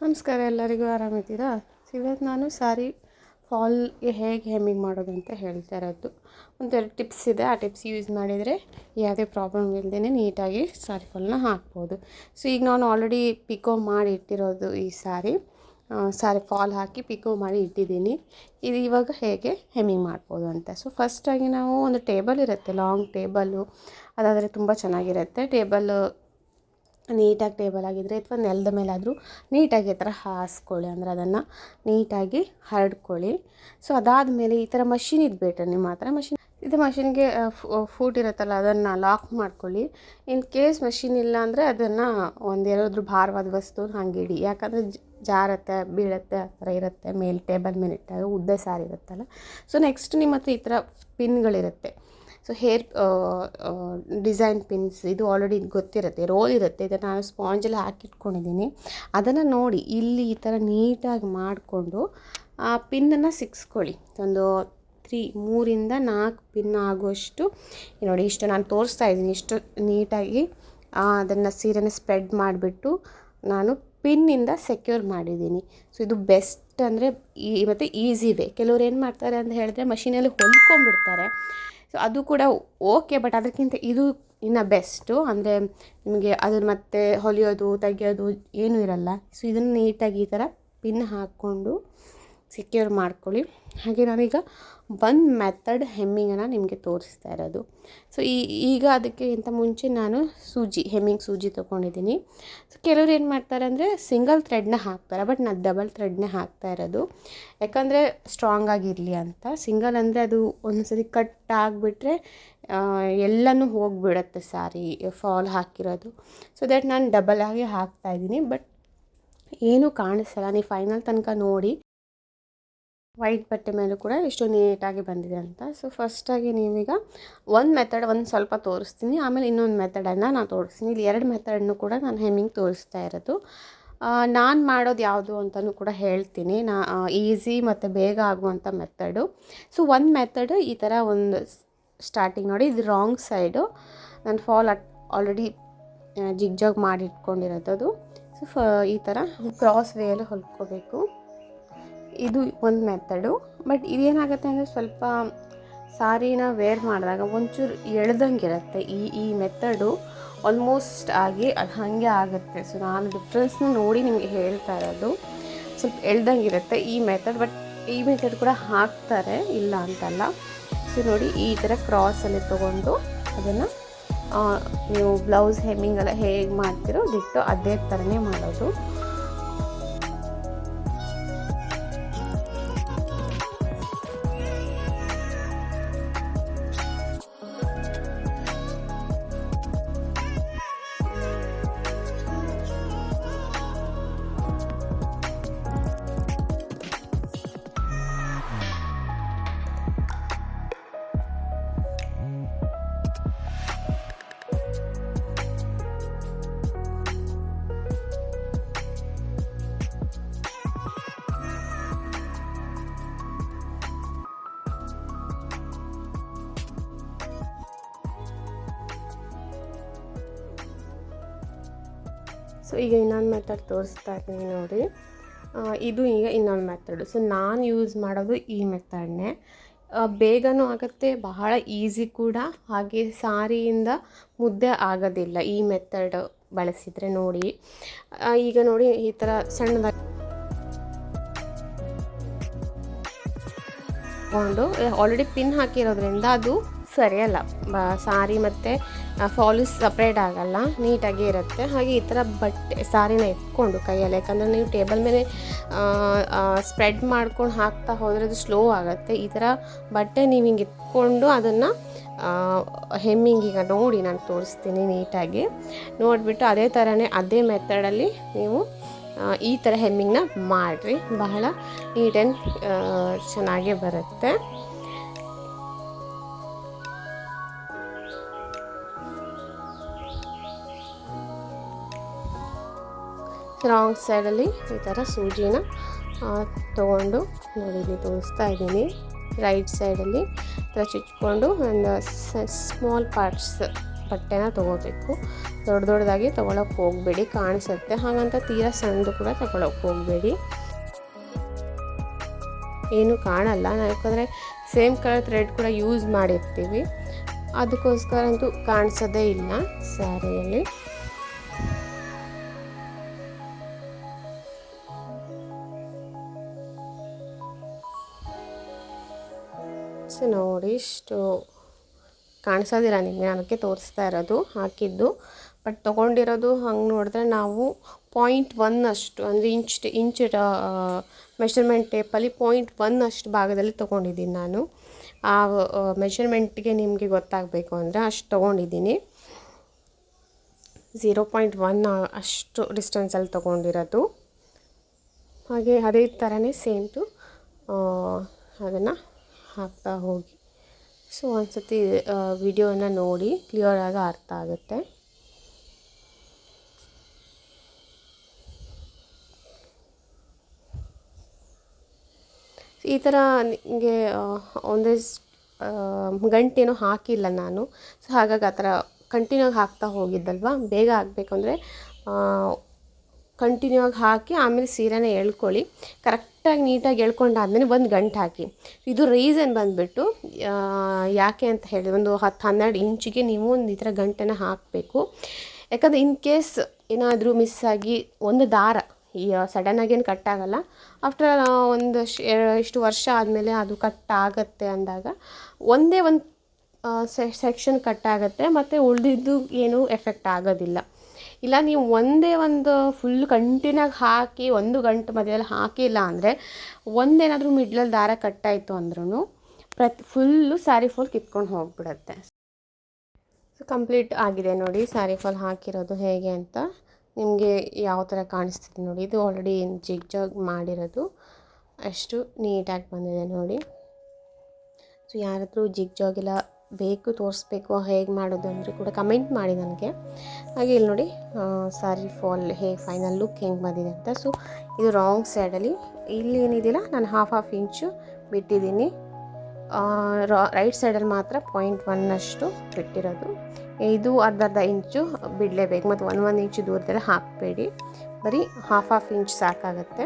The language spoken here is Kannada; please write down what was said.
ನಮಸ್ಕಾರ, ಎಲ್ಲರಿಗೂ ಆರಾಮಿದ್ದೀರಾ? ಇವತ್ತು ನಾನು ಸ್ಯಾರಿ ಫಾಲ್ಗೆ ಹೇಗೆ ಹೆಮ್ಮಿಂಗ್ ಮಾಡೋದು ಅಂತ ಹೇಳ್ತಾ ಇರೋದು. ಒಂದೆರಡು ಟಿಪ್ಸ್ ಇದೆ. ಆ ಟಿಪ್ಸ್ ಯೂಸ್ ಮಾಡಿದರೆ ಯಾವುದೇ ಪ್ರಾಬ್ಲಮ್ ಇಲ್ಲದೇ ನೀಟಾಗಿ ಸ್ಯಾರಿ ಫಾಲ್ನ ಹಾಕ್ಬೋದು. ಸೊ ಈಗ ನಾನು ಆಲ್ರೆಡಿ ಪಿಕೋ ಮಾಡಿ ಇಟ್ಟಿರೋದು ಈ ಸ್ಯಾರಿ ಫಾಲ್ ಹಾಕಿ ಪಿಕೋ ಮಾಡಿ ಇಟ್ಟಿದ್ದೀನಿ. ಇದು ಇವಾಗ ಹೇಗೆ ಹೆಮ್ಮಿಂಗ್ ಮಾಡ್ಬೋದು ಅಂತ. ಸೊ ಫಸ್ಟಾಗಿ ನಾವು ಒಂದು ಟೇಬಲ್ ಇರುತ್ತೆ, ಲಾಂಗ್ ಟೇಬಲ್ಲು, ಅದಾದರೆ ತುಂಬ ಚೆನ್ನಾಗಿರುತ್ತೆ. ನೀಟಾಗಿ ಟೇಬಲ್ ಆಗಿದ್ದರೆ ಅಥವಾ ನೆಲದ ಮೇಲಾದರೂ ನೀಟಾಗಿ ಈ ಥರ ಹಾಸ್ಕೊಳ್ಳಿ, ಅಂದರೆ ಅದನ್ನು ನೀಟಾಗಿ ಹರಡ್ಕೊಳ್ಳಿ. ಸೊ ಅದಾದಮೇಲೆ ಈ ಥರ ಮಷಿನ್ ಇದ್ಬಿಟ್ರೆ ನಿಮ್ಮ ಹತ್ರ ಮಷಿನ್ಗೆ ಫೂಟ್ ಇರುತ್ತಲ್ಲ, ಅದನ್ನು ಲಾಕ್ ಮಾಡ್ಕೊಳ್ಳಿ. ಇನ್ ಕೇಸ್ ಮಷಿನ್ ಇಲ್ಲ ಅಂದರೆ ಅದನ್ನು ಒಂದೇನಾದರೂ ಭಾರವಾದ ವಸ್ತು ಹಾಗೆ ಇಡಿ, ಯಾಕಂದರೆ ಜಾರತ್ತೆ ಬೀಳುತ್ತೆ ಆ ಥರ ಇರುತ್ತೆ ಮೇಲೆ ಟೇಬಲ್ ಮೇಲೆ ಇಟ್ಟಾಗ ಉದ್ದ ಸಾರಿ ಇರುತ್ತಲ್ಲ. ಸೊ ನೆಕ್ಸ್ಟ್ ನಿಮ್ಮ ಹತ್ರ ಈ ಥರ ಪಿನ್ಗಳಿರುತ್ತೆ. ಸೊ ಹೇರ್ ಡಿಸೈನ್ ಪಿನ್ಸ್, ಇದು ಆಲ್ರೆಡಿ ಗೊತ್ತಿರುತ್ತೆ, ರೋಲ್ ಇರುತ್ತೆ. ಇದನ್ನು ನಾನು ಸ್ಪಾಂಜಲ್ಲಿ ಹಾಕಿಟ್ಕೊಂಡಿದ್ದೀನಿ. ಅದನ್ನು ನೋಡಿ ಇಲ್ಲಿ ಈ ಥರ ನೀಟಾಗಿ ಮಾಡಿಕೊಂಡು ಆ ಪಿನ್ನನ್ನು ಸಿಕ್ಸ್ಕೊಳ್ಳಿ. ಒಂದು 3-4 ಪಿನ್ ಆಗುವಷ್ಟು ನೋಡಿ. ಇಷ್ಟು ನಾನು ತೋರಿಸ್ತಾ ಇದ್ದೀನಿ. ಇಷ್ಟು ನೀಟಾಗಿ ಅದನ್ನು ಸೀರೆನ ಸ್ಪ್ರೆಡ್ ಮಾಡಿಬಿಟ್ಟು ನಾನು ಪಿನ್ನಿಂದ ಸೆಕ್ಯೂರ್ ಮಾಡಿದ್ದೀನಿ. ಸೊ ಇದು ಬೆಸ್ಟ್, ಅಂದರೆ ಮತ್ತು ಈಸಿ ವೇ. ಕೆಲವ್ರು ಏನು ಮಾಡ್ತಾರೆ ಅಂತ ಹೇಳಿದ್ರೆ ಮಷೀನಲ್ಲಿ ಹೊಲ್ಕೊಂಡ್ಬಿಡ್ತಾರೆ. ಸೊ ಅದು ಕೂಡ ಓಕೆ, ಬಟ್ ಅದಕ್ಕಿಂತ ಇದು ಇನ್ನು ಬೆಸ್ಟು. ಅಂದರೆ ನಿಮಗೆ ಅದನ್ನು ಮತ್ತೆ ಹೊಲಿಯೋದು ತೆಗಿಯೋದು ಏನೂ ಇರಲ್ಲ. ಸೊ ಇದನ್ನು ನೀಟಾಗಿ ಈ ಥರ ಪಿನ್ ಹಾಕ್ಕೊಂಡು ಸೆಕ್ಯೂರ್ ಮಾಡ್ಕೊಳ್ಳಿ. ಹಾಗೆ ನಾನೀಗ ಒಂದು ಮೆಥಡ್ ಹೆಮ್ಮಿಂಗನ್ನು ನಿಮಗೆ ತೋರಿಸ್ತಾ ಇರೋದು. ಸೊ ಈಗ ಅದಕ್ಕಿಂತ ಮುಂಚೆ ನಾನು ಹೆಮ್ಮಿಂಗ್ ಸೂಜಿ ತೊಗೊಂಡಿದ್ದೀನಿ. ಸೊ ಕೆಲವ್ರು ಏನು ಮಾಡ್ತಾರೆ ಅಂದರೆ ಸಿಂಗಲ್ ಥ್ರೆಡ್ನ ಹಾಕ್ತಾರೆ, ಬಟ್ ನಾನು ಡಬಲ್ ಥ್ರೆಡ್ನೇ ಹಾಕ್ತಾ ಇರೋದು. ಯಾಕಂದರೆ ಸ್ಟ್ರಾಂಗ್ ಆಗಿರಲಿ ಅಂತ. ಸಿಂಗಲ್ ಅಂದರೆ ಅದು ಒಂದ್ಸರಿ ಕಟ್ ಆಗಿಬಿಟ್ರೆ ಎಲ್ಲನೂ ಹೋಗಿಬಿಡತ್ತೆ ಸ್ಯಾರಿ ಫಾಲ್ ಹಾಕಿರೋದು. ಸೊ ದಟ್ ನಾನು ಡಬಲ್ ಆಗಿ ಹಾಕ್ತಾಯಿದ್ದೀನಿ. ಬಟ್ ಏನೂ ಕಾಣಿಸಲ್ಲ, ನೀವು ಫೈನಲ್ ತನಕ ನೋಡಿ. ವೈಟ್ ಬಟ್ಟೆ ಮೇಲೂ ಕೂಡ ಎಷ್ಟು ನೀಟಾಗಿ ಬಂದಿದೆ ಅಂತ. ಸೊ ಫಸ್ಟಾಗಿ ನೀವೀಗ ಒಂದು ಸ್ವಲ್ಪ ತೋರಿಸ್ತೀನಿ, ಆಮೇಲೆ ಇನ್ನೊಂದು ಮೆಥಡನ್ನು ನಾನು ತೋರಿಸ್ತೀನಿ. ಇಲ್ಲಿ 2 ಮೆಥಡನ್ನು ಕೂಡ ನಾನು ಹೆಮ್ಮಿಂಗ್ ತೋರಿಸ್ತಾ ಇರೋದು. ನಾನು ಮಾಡೋದು ಯಾವುದು ಅಂತಲೂ ಕೂಡ ಹೇಳ್ತೀನಿ. ಈಸಿ ಮತ್ತು ಬೇಗ ಆಗುವಂಥ ಮೆಥಡು. ಸೊ ಒಂದು ಮೆಥಡು ಈ ಥರ ಒಂದು ಸ್ಟಾರ್ಟಿಂಗ್ ನೋಡಿ, ಇದು ರಾಂಗ್ ಸೈಡು ನಾನು ಫಾಲ್ ಆಲ್ರೆಡಿ ಜಿಗ್ಜಾಗ್ ಮಾಡಿ ಇಟ್ಕೊಂಡಿರೋದು. ಸೊ ಈ ಥರ ಕ್ರಾಸ್ ವೇಯಲ್ಲಿ ಹೊಲ್ಕೋಬೇಕು. ಇದು ಒಂದು ಮೆಥಡು. ಬಟ್ ಇದೇನಾಗುತ್ತೆ ಅಂದರೆ ಸ್ವಲ್ಪ ಸಾರಿನ ವೇರ್ ಮಾಡಿದಾಗ ಒಂಚೂರು ಎಳ್ದಂಗಿರುತ್ತೆ. ಈ ಮೆಥಡು ಆಲ್ಮೋಸ್ಟ್ ಆಗಿ ಅದು ಹಾಗೆ ಆಗುತ್ತೆ. ಸೊ ನಾನು ಡಿಫ್ರೆನ್ಸ್ನ ನೋಡಿ ನಿಮಗೆ ಹೇಳ್ತಾ ಇರೋದು. ಸ್ವಲ್ಪ ಎಳ್ದಂಗಿರುತ್ತೆ ಈ ಮೆಥಡ್, ಬಟ್ ಈ ಮೆಥಡ್ ಕೂಡ ಹಾಕ್ತಾರೆ, ಇಲ್ಲ ಅಂತಲ್ಲ. ಸೊ ನೋಡಿ, ಈ ಥರ ಕ್ರಾಸಲ್ಲಿ ತೊಗೊಂಡು ಅದನ್ನು ನೀವು ಬ್ಲೌಸ್ ಹೆಮ್ಮಿಂಗೆಲ್ಲ ಹೇಗೆ ಮಾಡ್ತೀರೋ ದಿಟ್ಟು ಅದೇ ಥರನೇ ಮಾಡೋದು. ಸೊ ಈಗ ಇನ್ನೊಂದು ಮೆಥಡ್ ತೋರಿಸ್ತಾ ಇದ್ದೀನಿ ನೋಡಿ. ಇದು ಈಗ ಇನ್ನೊಂದು ಮೆಥಡು. ಸೊ ನಾನು ಯೂಸ್ ಮಾಡೋದು ಈ ಮೆಥಡ್ನೇ. ಬೇಗನೂ ಆಗುತ್ತೆ, ಬಹಳ ಈಸಿ ಕೂಡ, ಹಾಗೆ ಸಾರಿಯಿಂದ ಮುದ್ದೆ ಆಗೋದಿಲ್ಲ ಈ ಮೆಥಡ್ ಬಳಸಿದರೆ. ನೋಡಿ ಈಗ ನೋಡಿ, ಈ ಥರ ಸಣ್ಣದಾಗಿ ತಗೊಂಡು ಆಲ್ರೆಡಿ ಪಿನ್ ಹಾಕಿರೋದ್ರಿಂದ ಅದು ಸರಿಯಲ್ಲ, ಸಾರಿ ಮತ್ತು ಫಾಲು ಸಪ್ರೇಟ್ ಆಗಲ್ಲ, ನೀಟಾಗಿ ಇರುತ್ತೆ. ಹಾಗೆ ಈ ಥರ ಬಟ್ಟೆ ಸಾರಿನ ಎತ್ಕೊಂಡು ಕೈಯಲ್ಲಿ, ಯಾಕಂದರೆ ನೀವು ಟೇಬಲ್ ಮೇಲೆ ಸ್ಪ್ರೆಡ್ ಮಾಡ್ಕೊಂಡು ಹಾಕ್ತಾ ಹೋದರೆ ಅದು ಸ್ಲೋ ಆಗುತ್ತೆ. ಈ ಥರ ಬಟ್ಟೆ ನೀವು ಹಿಂಗೆ ಎತ್ಕೊಂಡು ಅದನ್ನು ಹೆಮ್ಮಿಂಗ್ ಈಗ ನೋಡಿ ನಾನು ತೋರಿಸ್ತೀನಿ ನೀಟಾಗಿ ನೋಡಿಬಿಟ್ಟು ಅದೇ ಥರನೇ ಅದೇ ಮೆಥಡಲ್ಲಿ ನೀವು ಈ ಥರ ಹೆಮ್ಮಿಂಗ್ನ ಮಾಡಿರಿ. ಬಹಳ ನೀಟ್ ಆ್ಯಂಡ್ ಚೆನ್ನಾಗೇ ಬರುತ್ತೆ. ರಾಂಗ್ ಸೈಡಲ್ಲಿ ಈ ಥರ ಸೂಜಿನ ತೊಗೊಂಡು ನೋಡಿ ಇಲ್ಲಿ ತೋರಿಸ್ತಾ ಇದ್ದೀನಿ. ರೈಟ್ ಸೈಡಲ್ಲಿ ಈ ಥರ ಚುಚ್ಕೊಂಡು ಒಂದು ಸ್ಮಾಲ್ ಪಾರ್ಟ್ಸ್ ಬಟ್ಟೆನ ತೊಗೋಬೇಕು. ದೊಡ್ಡದಾಗಿ ತೊಗೊಳಕ್ಕೆ ಹೋಗಬೇಡಿ, ಕಾಣಿಸುತ್ತೆ. ಹಾಗಂತ ತೀರಾ ಸಣ್ಣದು ಕೂಡ ತೊಗೊಳಕ್ಕೆ ಹೋಗಬೇಡಿ, ಏನು ಕಾಣಲ್ಲ. ಯಾಕಂದರೆ ಸೇಮ್ ಕಲರ್ ಥ್ರೆಡ್ ಕೂಡ ಯೂಸ್ ಮಾಡಿರ್ತೀವಿ, ಅದಕ್ಕೋಸ್ಕರ ಅಂತೂ ಕಾಣಿಸೋದೇ ಇಲ್ಲ ಸ್ಯಾರಿಯಲ್ಲಿ. ಸೊ ನೋಡಿ, ಇಷ್ಟು ಕಾಣಿಸೋದಿಲ್ಲ ನಿಮಗೆ, ಅದಕ್ಕೆ ತೋರಿಸ್ತಾ ಇರೋದು ಹಾಕಿದ್ದು. ಬಟ್ ತೊಗೊಂಡಿರೋದು ಹಂಗೆ ನೋಡಿದ್ರೆ ನಾವು 0.1 ಅಷ್ಟು, ಅಂದರೆ ಇಂಚ್ ಮೆಷರ್ಮೆಂಟ್ ಟೇಪಲ್ಲಿ 0.1 ಅಷ್ಟು ಭಾಗದಲ್ಲಿ ತೊಗೊಂಡಿದ್ದೀನಿ ನಾನು. ಆ ಮೆಷರ್ಮೆಂಟ್ಗೆ ನಿಮಗೆ ಗೊತ್ತಾಗಬೇಕು ಅಂದರೆ ಅಷ್ಟು ತೊಗೊಂಡಿದ್ದೀನಿ. 0.1 ಅಷ್ಟು ಡಿಸ್ಟೆನ್ಸಲ್ಲಿ ತೊಗೊಂಡಿರೋದು. ಹಾಗೆ ಅದೇ ಥರನೇ ಸೇಮ್ ಟು ಅದನ್ನು ಹಾಕ್ತಾ ಹೋಗಿ. ಸೊ ಒಂದು ಸತಿ ವಿಡಿಯೋನ ನೋಡಿ ಕ್ಲಿಯರಾಗಿ ಅರ್ಥ ಆಗುತ್ತೆ. ಈ ಥರ ನಿಮಗೆ ಒಂದೇ ಗಂಟೇನೂ ಹಾಕಿಲ್ಲ ನಾನು. ಸೊ ಹಾಗಾಗಿ ಆ ಥರ ಕಂಟಿನ್ಯೂ ಆಗಿ ಹಾಕ್ತಾ ಹೋಗಿದ್ದಲ್ವ, ಬೇಗ ಆಗಬೇಕಂದ್ರೆ ಕಂಟಿನ್ಯೂ ಆಗಿ ಹಾಕಿ ಆಮೇಲೆ ಸೀರೆನ ಎಳ್ಕೊಳ್ಳಿ. ಕರೆಕ್ಟಾಗಿ ನೀಟಾಗಿ ಎಳ್ಕೊಂಡಾದ್ಮೇಲೆ ಒಂದು ಗಂಟು ಹಾಕಿ. ಇದು ರೀಸನ್ ಬಂದುಬಿಟ್ಟು ಯಾಕೆ ಅಂತ ಹೇಳಿ, ಒಂದು 10-12 ಇಂಚಿಗೆ ನೀವು ಒಂದು ಈ ಥರ ಗಂಟನ್ನು ಹಾಕಬೇಕು. ಯಾಕಂದರೆ ಇನ್ ಕೇಸ್ ಏನಾದರೂ ಮಿಸ್ಸಾಗಿ ಒಂದು ದಾರ ಈ ಸಡನ್ನಾಗಿ ಏನು ಕಟ್ಟಾಗಲ್ಲ, ಆಫ್ಟರ್ ಒಂದು ಇಷ್ಟು ವರ್ಷ ಆದಮೇಲೆ ಅದು ಕಟ್ಟಾಗತ್ತೆ ಅಂದಾಗ ಒಂದೇ ಒಂದು ಸೆಕ್ಷನ್ ಕಟ್ಟಾಗುತ್ತೆ, ಮತ್ತು ಉಳಿದಿದ್ದು ಏನೂ ಎಫೆಕ್ಟ್ ಆಗೋದಿಲ್ಲ. ಇಲ್ಲ ನೀವು ಒಂದೇ ಒಂದು ಫುಲ್ ಕಂಟಿನ್ಯೂ ಹಾಕಿ ಒಂದು ಗಂಟೆ ಮಧ್ಯದಲ್ಲಿ ಹಾಕಿಲ್ಲ ಅಂದರೆ, ಒಂದೇನಾದರೂ ಮಿಡ್ಲಲ್ಲಿ ದಾರ ಕಟ್ಟಾಯಿತು ಅಂದ್ರೂ ಫುಲ್ಲು ಸ್ಯಾರಿ ಫಾಲ್ ಕಿತ್ಕೊಂಡು ಹೋಗಿಬಿಡತ್ತೆ. ಸೊ ಕಂಪ್ಲೀಟ್ ಆಗಿದೆ ನೋಡಿ ಸ್ಯಾರಿ ಫಾಲ್ ಹಾಕಿರೋದು ಹೇಗೆ ಅಂತ. ನಿಮಗೆ ಯಾವ ಥರ ಕಾಣಿಸ್ತಿದೆ ನೋಡಿ, ಇದು ಆಲ್ರೆಡಿ ಜಿಗ್ ಜಾಗ್ ಮಾಡಿರೋದು, ಅಷ್ಟು ನೀಟಾಗಿ ಬಂದಿದೆ ನೋಡಿ. ಸೊ ಯಾರಾದರೂ ಜಿಗ್ ಜಾಗ್ ಎಲ್ಲ ಬೇಕು, ತೋರಿಸ್ಬೇಕು ಹೇಗೆ ಮಾಡೋದು ಅಂದರೆ ಕೂಡ ಕಮೆಂಟ್ ಮಾಡಿ ನನಗೆ. ಹಾಗೆ ಇಲ್ಲಿ ನೋಡಿ ಸ್ಯಾರಿ ಫಾಲ್ ಹೇಗೆ ಫೈನಲ್ ಲುಕ್ ಹೆಂಗೆ ಬಂದಿದೆ ಅಂತ. ಸೊ ಇದು ರಾಂಗ್ ಸೈಡಲ್ಲಿ ಇಲ್ಲಿ ಏನಿದೆಯಲ್ಲ ನಾನು ಹಾಫ್ ಇಂಚು ಬಿಟ್ಟಿದ್ದೀನಿ, ರೈಟ್ ಸೈಡಲ್ಲಿ ಮಾತ್ರ 0.1 ಅಷ್ಟು ಬಿಟ್ಟಿರೋದು. ಇದು ಅರ್ಧ ಇಂಚು ಬಿಡಲೇಬೇಕು, ಮತ್ತು 1 ಇಂಚು ದೂರದಲ್ಲಿ ಹಾಕಬೇಡಿ, ಬರೀ ಹಾಫ್ ಇಂಚ್ ಸಾಕಾಗುತ್ತೆ.